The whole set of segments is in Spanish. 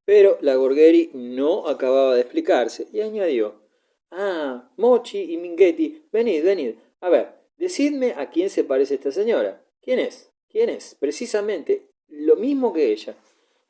Pero la Gorgheri no acababa de explicarse y añadió: Ah, Mochi y Minghetti, venid, venid. A ver, decidme a quién se parece esta señora. ¿Quién es? ¿Quién es? Precisamente lo mismo que ella.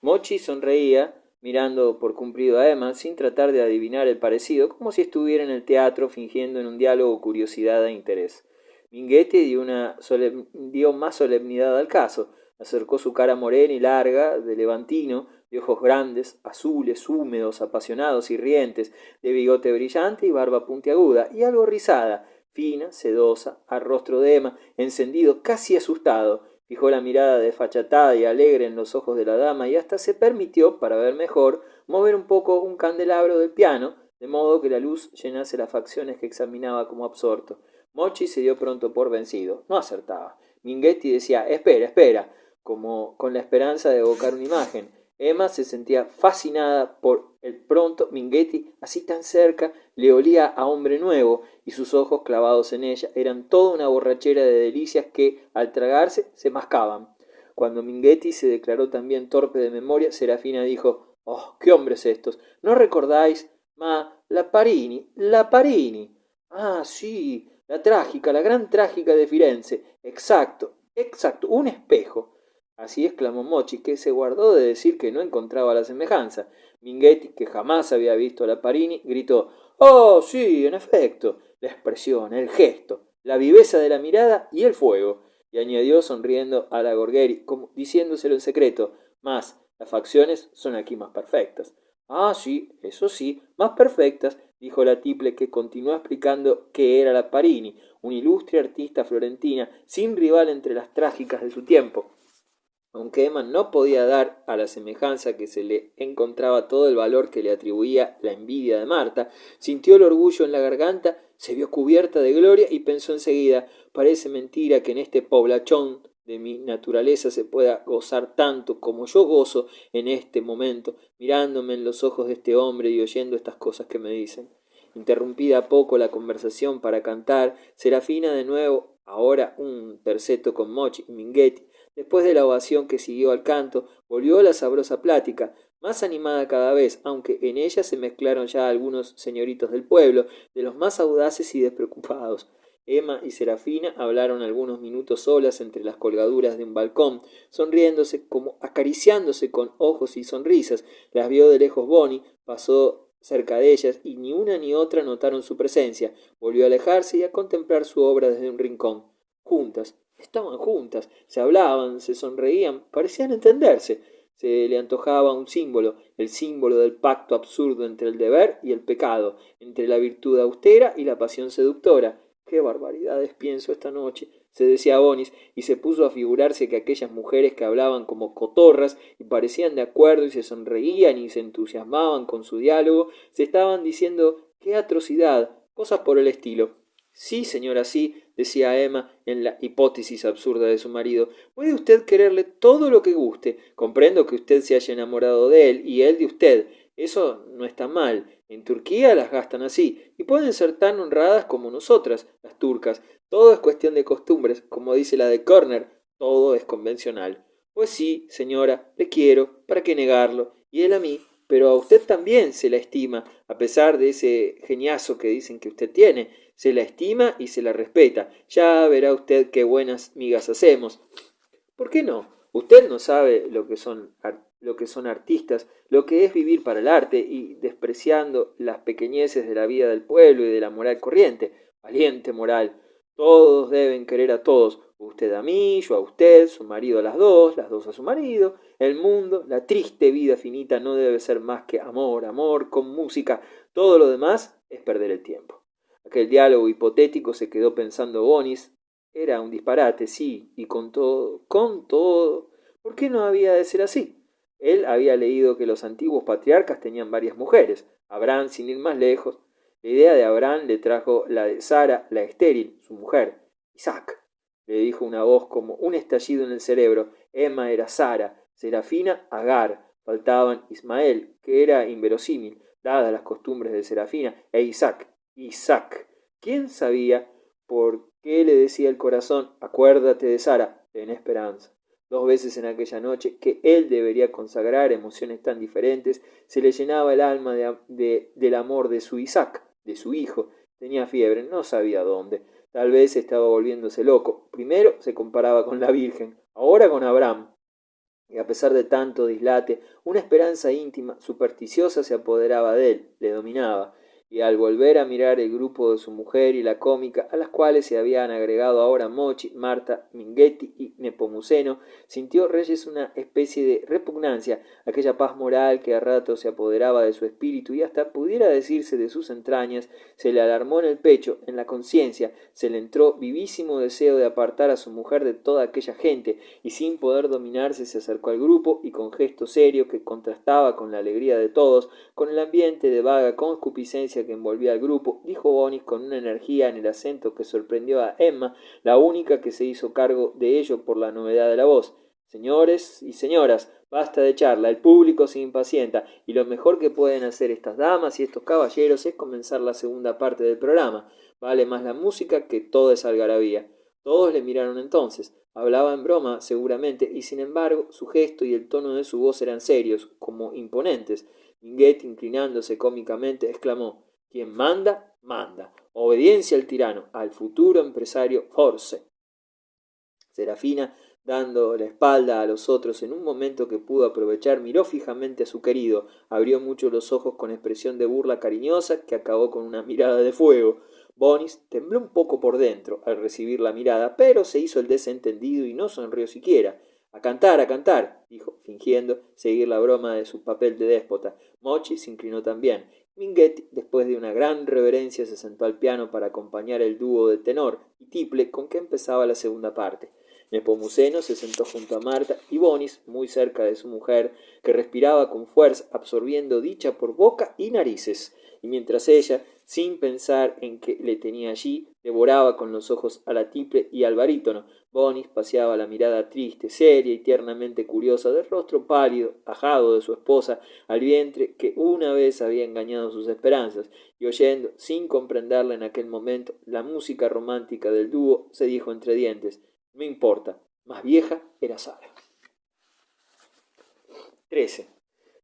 Mochi sonreía, mirando por cumplido a Emma, sin tratar de adivinar el parecido, como si estuviera en el teatro fingiendo en un diálogo curiosidad e interés. Minghetti dio más solemnidad al caso. Acercó su cara morena y larga, de levantino, de ojos grandes, azules, húmedos, apasionados y rientes, de bigote brillante y barba puntiaguda, y algo rizada, fina, sedosa, al rostro de Emma, encendido, casi asustado. Fijó la mirada desfachatada y alegre en los ojos de la dama y hasta se permitió, para ver mejor, mover un poco un candelabro del piano, de modo que la luz llenase las facciones que examinaba como absorto. Mochi se dio pronto por vencido. No acertaba. Minghetti decía: Espera, espera, como con la esperanza de evocar una imagen. Emma se sentía fascinada por el pronto Minghetti, así tan cerca, le olía a hombre nuevo, y sus ojos clavados en ella eran toda una borrachera de delicias que, al tragarse, se mascaban. Cuando Minghetti se declaró también torpe de memoria, Serafina dijo: Oh, qué hombres estos. ¿No recordáis? La Parini, la Parini. Ah, sí, la trágica, la gran trágica de Firenze. Exacto, exacto, un espejo. Así exclamó Mochi, que se guardó de decir que no encontraba la semejanza. Minghetti, que jamás había visto a la Parini, gritó: Oh, sí, en efecto, la expresión, el gesto, la viveza de la mirada y el fuego. Y añadió sonriendo a la Gorgheri, como diciéndoselo en secreto: Mas, las facciones son aquí más perfectas. Ah, sí, eso sí, más perfectas, dijo la tiple, que continuó explicando que era la Parini, una ilustre artista florentina, sin rival entre las trágicas de su tiempo. Aunque Emma no podía dar a la semejanza que se le encontraba todo el valor que le atribuía la envidia de Marta, sintió el orgullo en la garganta, se vio cubierta de gloria y pensó enseguida: parece mentira que en este poblachón de mi naturaleza se pueda gozar tanto como yo gozo en este momento, mirándome en los ojos de este hombre y oyendo estas cosas que me dicen. Interrumpida a poco la conversación para cantar, Serafina de nuevo, ahora un terceto con Mochi y Minghetti. Después de la ovación que siguió al canto, volvió la sabrosa plática, más animada cada vez, aunque en ella se mezclaron ya algunos señoritos del pueblo, de los más audaces y despreocupados. Emma y Serafina hablaron algunos minutos solas entre las colgaduras de un balcón, sonriéndose, como acariciándose con ojos y sonrisas. Las vio de lejos Bonnie, pasó cerca de ellas y ni una ni otra notaron su presencia. Volvió a alejarse y a contemplar su obra desde un rincón. Juntas, estaban juntas, se hablaban, se sonreían, parecían entenderse. Se le antojaba un símbolo, el símbolo del pacto absurdo entre el deber y el pecado, entre la virtud austera y la pasión seductora. Qué barbaridades pienso esta noche, se decía Bonis, y se puso a figurarse que aquellas mujeres que hablaban como cotorras y parecían de acuerdo y se sonreían y se entusiasmaban con su diálogo, se estaban diciendo: qué atrocidad, cosas por el estilo. Sí, señora, sí, decía Emma en la hipótesis absurda de su marido. Puede usted quererle todo lo que guste. Comprendo que usted se haya enamorado de él y él de usted. Eso no está mal. En Turquía las gastan así, y pueden ser tan honradas como nosotras, las turcas. Todo es cuestión de costumbres, como dice la de Körner, todo es convencional. Pues sí, señora, le quiero, ¿para qué negarlo? Y él a mí, pero a usted también se la estima, a pesar de ese geniazo que dicen que usted tiene. Se la estima y se la respeta. Ya verá usted qué buenas migas hacemos. ¿Por qué no? Usted no sabe lo que son artistas, lo que es vivir para el arte y despreciando las pequeñeces de la vida del pueblo y de la moral corriente. Valiente moral. Todos deben querer a todos. Usted a mí, yo a usted, su marido a las dos a su marido. El mundo, la triste vida finita no debe ser más que amor, amor con música. Todo lo demás es perder el tiempo. Aquel diálogo hipotético, se quedó pensando Bonis, era un disparate, sí, y con todo, ¿por qué no había de ser así? Él había leído que los antiguos patriarcas tenían varias mujeres. Abraham, sin ir más lejos, la idea de Abraham le trajo la de Sara, la estéril, su mujer. Isaac, le dijo una voz como un estallido en el cerebro. Emma era Sara, Serafina, Agar. Faltaban Ismael, que era inverosímil, dadas las costumbres de Serafina, e Isaac. Isaac. ¿Quién sabía por qué le decía el corazón: acuérdate de Sara, ten esperanza? 2 veces en aquella noche, que él debería consagrar emociones tan diferentes, se le llenaba el alma del amor de su Isaac, de su hijo. Tenía fiebre, no sabía dónde. Tal vez estaba volviéndose loco. Primero se comparaba con la Virgen, ahora con Abraham. Y a pesar de tanto dislate, una esperanza íntima, supersticiosa, se apoderaba de él, le dominaba, y al volver a mirar el grupo de su mujer y la cómica, a las cuales se habían agregado ahora Mochi, Marta, Minghetti y Nepomuceno, sintió Reyes una especie de repugnancia, aquella paz moral que a rato se apoderaba de su espíritu y hasta pudiera decirse de sus entrañas, se le alarmó en el pecho, en la conciencia, se le entró vivísimo deseo de apartar a su mujer de toda aquella gente, y sin poder dominarse se acercó al grupo y con gesto serio que contrastaba con la alegría de todos, con el ambiente de vaga concupiscencia que envolvía al grupo, dijo Bonis con una energía en el acento que sorprendió a Emma, la única que se hizo cargo de ello por la novedad de la voz. Señores y señoras, basta de charla, el público se impacienta y lo mejor que pueden hacer estas damas y estos caballeros es comenzar la segunda parte del programa. Vale más la música que toda esa algarabía. Todos le miraron entonces. Hablaba en broma, seguramente, y sin embargo su gesto y el tono de su voz eran serios, como imponentes. Minghetti, inclinándose cómicamente, exclamó: «Quien manda, manda. Obediencia al tirano, al futuro empresario Force». Serafina, dando la espalda a los otros en un momento que pudo aprovechar, miró fijamente a su querido, abrió mucho los ojos con expresión de burla cariñosa que acabó con una mirada de fuego. Bonis tembló un poco por dentro al recibir la mirada, pero se hizo el desentendido y no sonrió siquiera. A cantar, dijo, fingiendo seguir la broma de su papel de déspota. Mochi se inclinó también. Minghetti, después de una gran reverencia, se sentó al piano para acompañar el dúo de tenor y tiple con que empezaba la segunda parte. Nepomuceno se sentó junto a Marta y Bonis, muy cerca de su mujer, que respiraba con fuerza, absorbiendo dicha por boca y narices, y mientras ella, sin pensar en que le tenía allí, devoraba con los ojos a la tiple y al barítono, Bonis paseaba la mirada triste, seria y tiernamente curiosa del rostro pálido, ajado de su esposa, al vientre que una vez había engañado sus esperanzas, y oyendo, sin comprenderla en aquel momento, la música romántica del dúo, se dijo entre dientes: «No importa, más vieja era Sara». 13.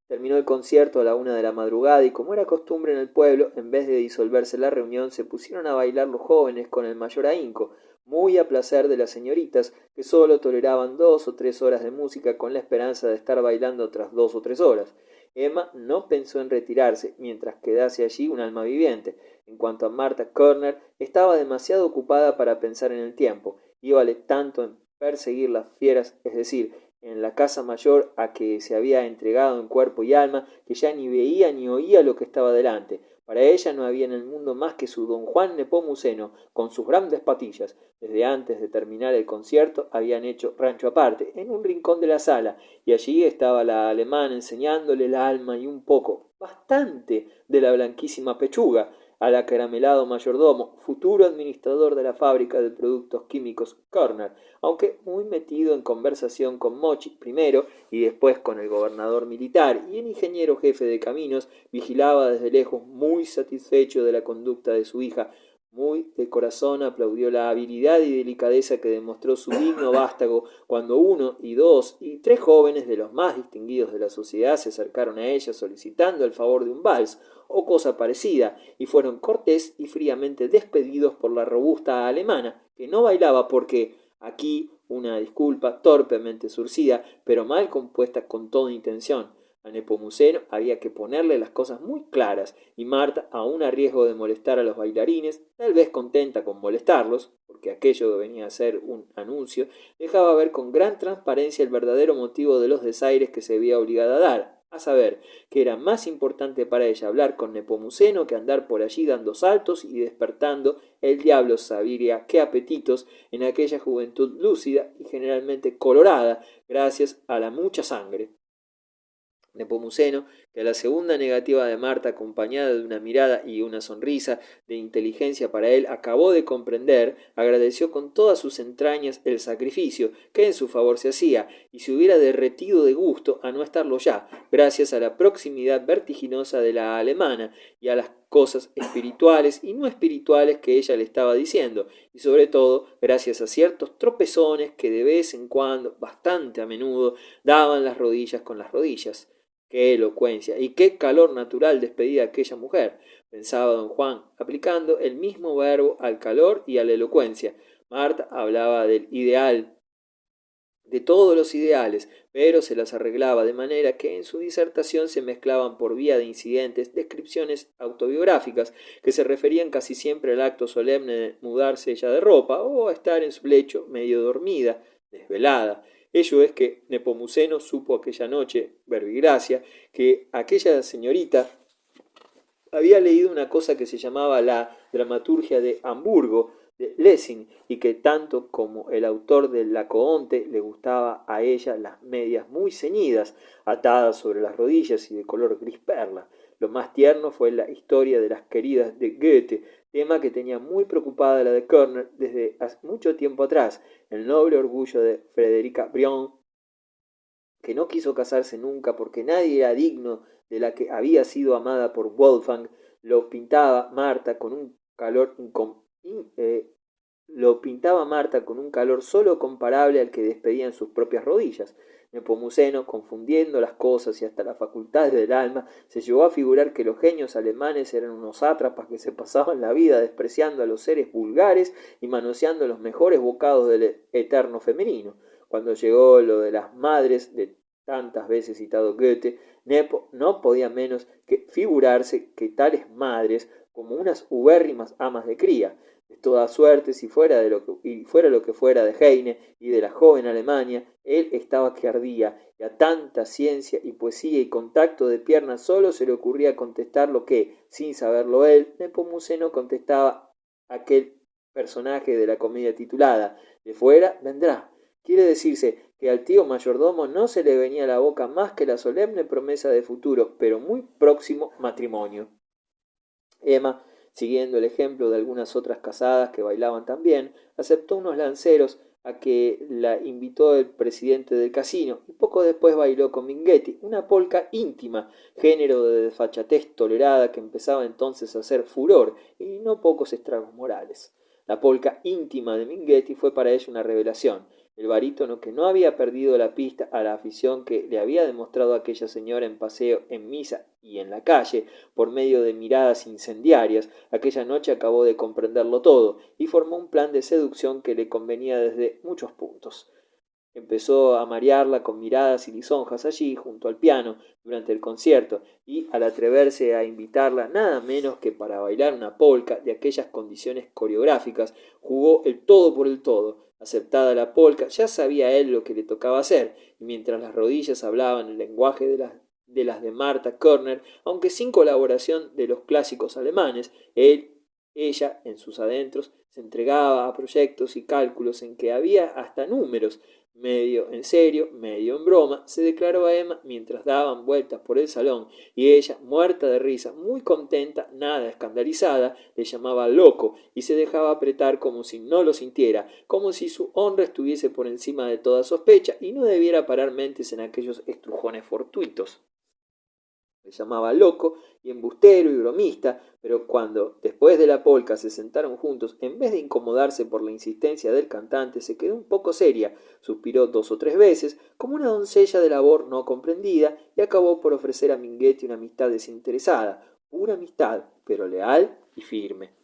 Terminó el concierto a la 1 de la madrugada y, como era costumbre en el pueblo, en vez de disolverse la reunión, se pusieron a bailar los jóvenes con el mayor ahínco, muy a placer de las señoritas, que sólo toleraban 2 o 3 horas de música con la esperanza de estar bailando otras 2 o 3 horas. Emma no pensó en retirarse mientras quedase allí un alma viviente. En cuanto a Martha Körner, estaba demasiado ocupada para pensar en el tiempo. Íbale tanto en perseguir las fieras, es decir, en la casa mayor a que se había entregado en cuerpo y alma, que ya ni veía ni oía lo que estaba delante. Para ella no había en el mundo más que su don Juan Nepomuceno, con sus grandes patillas. Desde antes de terminar el concierto habían hecho rancho aparte, en un rincón de la sala, y allí estaba la alemana enseñándole el alma y un poco, bastante, de la blanquísima pechuga al acaramelado mayordomo, futuro administrador de la fábrica de productos químicos Körner, aunque muy metido en conversación con Mochi primero y después con el gobernador militar y el ingeniero jefe de caminos, vigilaba desde lejos, muy satisfecho de la conducta de su hija. Muy de corazón aplaudió la habilidad y delicadeza que demostró su digno vástago cuando 1 y 2 y 3 jóvenes de los más distinguidos de la sociedad se acercaron a ella solicitando el favor de un vals o cosa parecida, y fueron cortés y fríamente despedidos por la robusta alemana, que no bailaba porque, aquí una disculpa torpemente surcida, pero mal compuesta con toda intención. A Nepomuceno había que ponerle las cosas muy claras, y Marta, aun a riesgo de molestar a los bailarines, tal vez contenta con molestarlos, porque aquello venía a ser un anuncio, dejaba ver con gran transparencia el verdadero motivo de los desaires que se había obligado a dar, a saber, que era más importante para ella hablar con Nepomuceno que andar por allí dando saltos y despertando el diablo sabría qué apetitos en aquella juventud lúcida y generalmente colorada, gracias a la mucha sangre. Nepomuceno, que a la segunda negativa de Marta, acompañada de una mirada y una sonrisa de inteligencia para él, acabó de comprender, agradeció con todas sus entrañas el sacrificio que en su favor se hacía, y se hubiera derretido de gusto a no estarlo ya, gracias a la proximidad vertiginosa de la alemana y a las cosas espirituales y no espirituales que ella le estaba diciendo, y sobre todo gracias a ciertos tropezones que de vez en cuando, bastante a menudo, daban las rodillas con las rodillas. Qué elocuencia y qué calor natural despedía aquella mujer, pensaba don Juan, aplicando el mismo verbo al calor y a la elocuencia. Marta hablaba del ideal, de todos los ideales, pero se las arreglaba de manera que en su disertación se mezclaban por vía de incidentes descripciones autobiográficas que se referían casi siempre al acto solemne de mudarse ella de ropa o a estar en su lecho medio dormida, desvelada. Ello es que Nepomuceno supo aquella noche, verbigracia, que aquella señorita había leído una cosa que se llamaba la dramaturgia de Hamburgo, de Lessing, y que tanto como el autor del Laocoonte le gustaba a ella las medias muy ceñidas, atadas sobre las rodillas y de color gris perla. Lo más tierno fue la historia de las queridas de Goethe, tema que tenía muy preocupada la de Körner desde hace mucho tiempo atrás. El noble orgullo de Frederica Brion, que no quiso casarse nunca porque nadie era digno de la que había sido amada por Wolfgang, lo pintaba Marta con un calor lo pintaba Marta con un calor solo comparable al que despedían sus propias rodillas. Nepomuceno, confundiendo las cosas y hasta las facultades del alma, se llegó a figurar que los genios alemanes eran unos sátrapas que se pasaban la vida despreciando a los seres vulgares y manoseando los mejores bocados del eterno femenino. Cuando llegó lo de las madres de tantas veces citado Goethe, Nepo no podía menos que figurarse que tales madres, como unas ubérrimas amas de cría, de toda suerte, si fuera lo que fuera de Heine y de la joven Alemania, él estaba que ardía, y a tanta ciencia y poesía y contacto de piernas solo se le ocurría contestar lo que, sin saberlo él, Nepomuceno contestaba aquel personaje de la comedia titulada De fuera vendrá. Quiere decirse que al tío mayordomo no se le venía a la boca más que la solemne promesa de futuro, pero muy próximo matrimonio. Emma, siguiendo el ejemplo de algunas otras casadas que bailaban también, aceptó unos lanceros a que la invitó el presidente del casino y poco después bailó con Minghetti, una polca íntima, género de desfachatez tolerada que empezaba entonces a hacer furor y no pocos estragos morales. La polca íntima de Minghetti fue para ella una revelación. El barítono, que no había perdido la pista a la afición que le había demostrado aquella señora en paseo, en misa y en la calle, por medio de miradas incendiarias, aquella noche acabó de comprenderlo todo y formó un plan de seducción que le convenía desde muchos puntos. Empezó a marearla con miradas y lisonjas allí, junto al piano, durante el concierto, y al atreverse a invitarla nada menos que para bailar una polca de aquellas condiciones coreográficas, jugó el todo por el todo. Aceptada la polca, ya sabía él lo que le tocaba hacer, y mientras las rodillas hablaban el lenguaje de las de Marta Körner, aunque sin colaboración de los clásicos alemanes, ella, en sus adentros, se entregaba a proyectos y cálculos en que había hasta números, medio en serio, medio en broma, se declaró a Emma mientras daban vueltas por el salón, y ella, muerta de risa, muy contenta, nada escandalizada, le llamaba loco y se dejaba apretar como si no lo sintiera, como si su honra estuviese por encima de toda sospecha y no debiera parar mentes en aquellos estrujones fortuitos. Le llamaba loco y embustero y bromista, pero cuando, después de la polca, se sentaron juntos, en vez de incomodarse por la insistencia del cantante, se quedó un poco seria, suspiró 2 o 3 veces, como una doncella de labor no comprendida, y acabó por ofrecer a Minghetti una amistad desinteresada, pura amistad, pero leal y firme.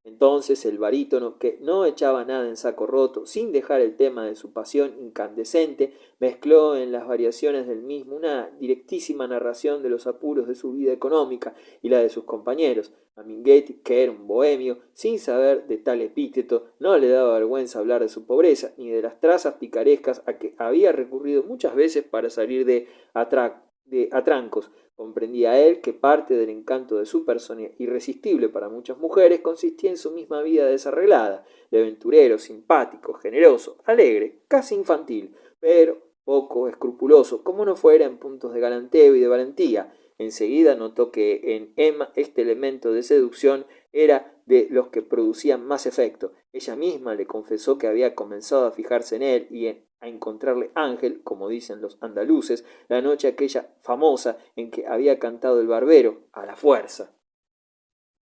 Entonces el barítono, que no echaba nada en saco roto, sin dejar el tema de su pasión incandescente, mezcló en las variaciones del mismo una directísima narración de los apuros de su vida económica y la de sus compañeros. A Minghetti, que era un bohemio, sin saber de tal epíteto, no le daba vergüenza hablar de su pobreza, ni de las trazas picarescas a que había recurrido muchas veces para salir de atrancos. Comprendía él que parte del encanto de su persona, irresistible para muchas mujeres, consistía en su misma vida desarreglada, de aventurero, simpático, generoso, alegre, casi infantil, pero poco escrupuloso, como no fuera en puntos de galanteo y de valentía. Enseguida notó que en Emma este elemento de seducción era de los que producían más efecto. Ella misma le confesó que había comenzado a fijarse en él y a encontrarle ángel, como dicen los andaluces, la noche aquella famosa en que había cantado el barbero a la fuerza.